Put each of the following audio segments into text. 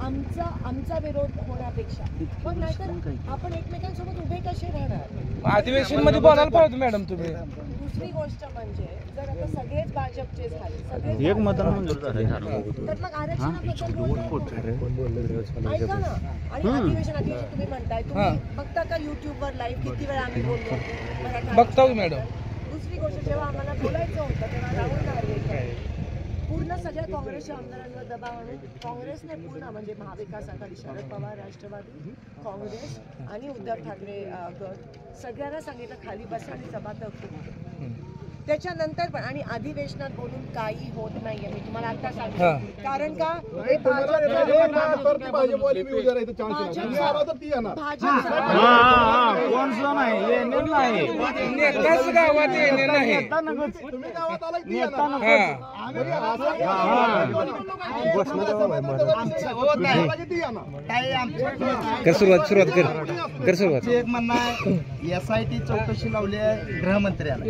आमचा विरोध होण्यापेक्षा पण नाहीतर आपण एकमेकांसोबत उभे कसे राहणार? अधिवेशन मध्ये बोलायला पाहिजे मॅडम तुम्ही. दुसरी गोष्ट म्हणजे जर आता सगळेच भाजपचे झाले, सगळेच एक मतदान मंजूर झाले तर मग आरक्षणाबद्दल ऐका ना. आणि अधिवेशन तुम्ही म्हणताय, तुम्ही बघता का युट्यूबवर लाईव्ह किती वेळा आम्ही बोलतो? बघता मॅडम. दुसरी गोष्ट जेव्हा आम्हाला बोलायचं होतं तेव्हा राहुल नार्वेकर पूर्ण सगळ्या काँग्रेसच्या आमदारांवर दबाव आणून काँग्रेसने पूर्ण म्हणजे महाविकास आघाडी, शरद पवार, राष्ट्रवादी काँग्रेस आणि उद्धव ठाकरे गट सगळ्यांना सांगितलं खाली बसा आणि सभा तहकूब. त्याच्यानंतर पण आणि अधिवेशनात बोलून काही होत नाहीये. मी तुम्हाला आता सांगतो कारण का हे सुरुवात एक म्हणणं आहे, SIT चौकशी लावली आहे गृहमंत्र्याला,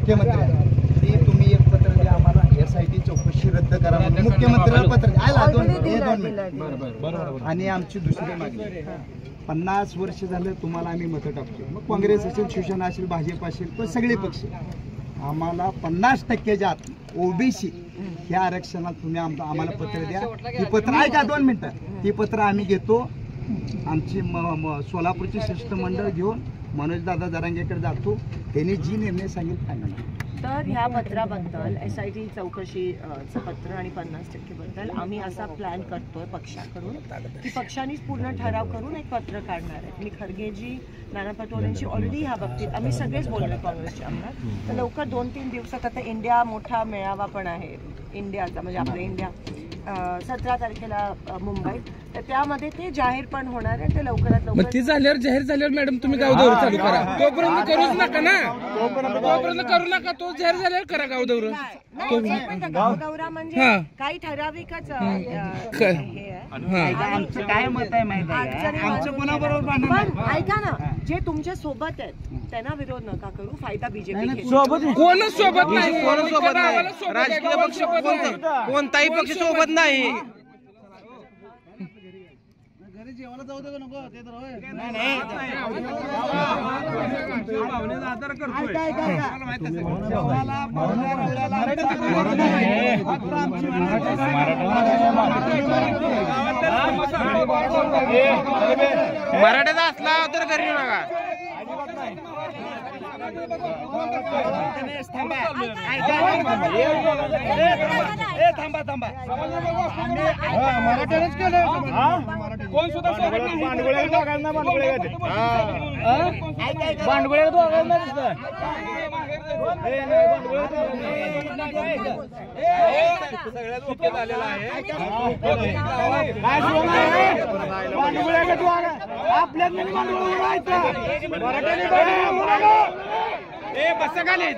मुख्यमंत्र्याला, ती तुम्ही एक पत्र द्या आम्हाला, SIT चौकशी रद्द करा म्हणून मुख्यमंत्र्याला पत्र आला. 2 मिनिट. आणि आमची दुसरी मागणी, 50 वर्ष झालं तुम्हाला आम्ही मतं टाकतो, मग काँग्रेस असेल, शिवसेना असेल, भाजप असेल, पण सगळे पक्ष आम्हाला 50% आत OBC ह्या आरक्षणात तुम्ही आम्हाला पत्र द्या. ही पत्र ऐका 2 मिनिटं. ती पत्र आम्ही घेतो, आमची सोलापूरची शिष्टमंडळ घेऊन मनोजदादा जरांगेकडे जातो, त्यांनी जी निर्णय सांगितले फायनल. तर ह्या पत्राबद्दल SIT चौकशीचं पत्र आणि 50% बद्दल आम्ही असा प्लॅन करतोय पक्षाकडून की पक्षानेच पूर्ण ठराव करून एक पत्र काढणार आहे. मी खरगेजी, नाना पटोलेंची ऑलरेडी ह्या बाबतीत आम्ही सगळेच बोललो काँग्रेसचे आमदार. तर लवकर 2-3 दिवसात आता इंडिया मोठा मेळावा पण आहे इंडियाचा, म्हणजे आपलं इंडिया 17 तारखेला मुंबईत, तर त्यामध्ये ते जाहीर पण होणार आहे. ते लवकरात लवकर ती झाल्यावर जाहीर झाल्यावर मॅडम तुम्ही गावदौरा चालू करा. तोपर्यंत करूच नका ना, तोपर्यंत करू नका. तो जाहीर झाल्यावर करा गावदौरा. गावदौरा म्हणजे काही ठराविकच हे आमचं काय मत आहे माहिती आहे, आमचं कोणाबरोबर पण ऐका ना, जे तुमच्या सोबत आहेत त्यांना विरोध नका करू. फायदा बीजेपी सोबत कोणच सोबत नाही, राजकीय पक्ष कोणताही पक्ष सोबत नाही. जेवायला जाऊ दे नको ते तर होय. मराठ्याचा असला तर घरी येऊ नका. मराठ्यानेच केलं. कोण सुद्धा भांडगुळे आपल्या बस खाली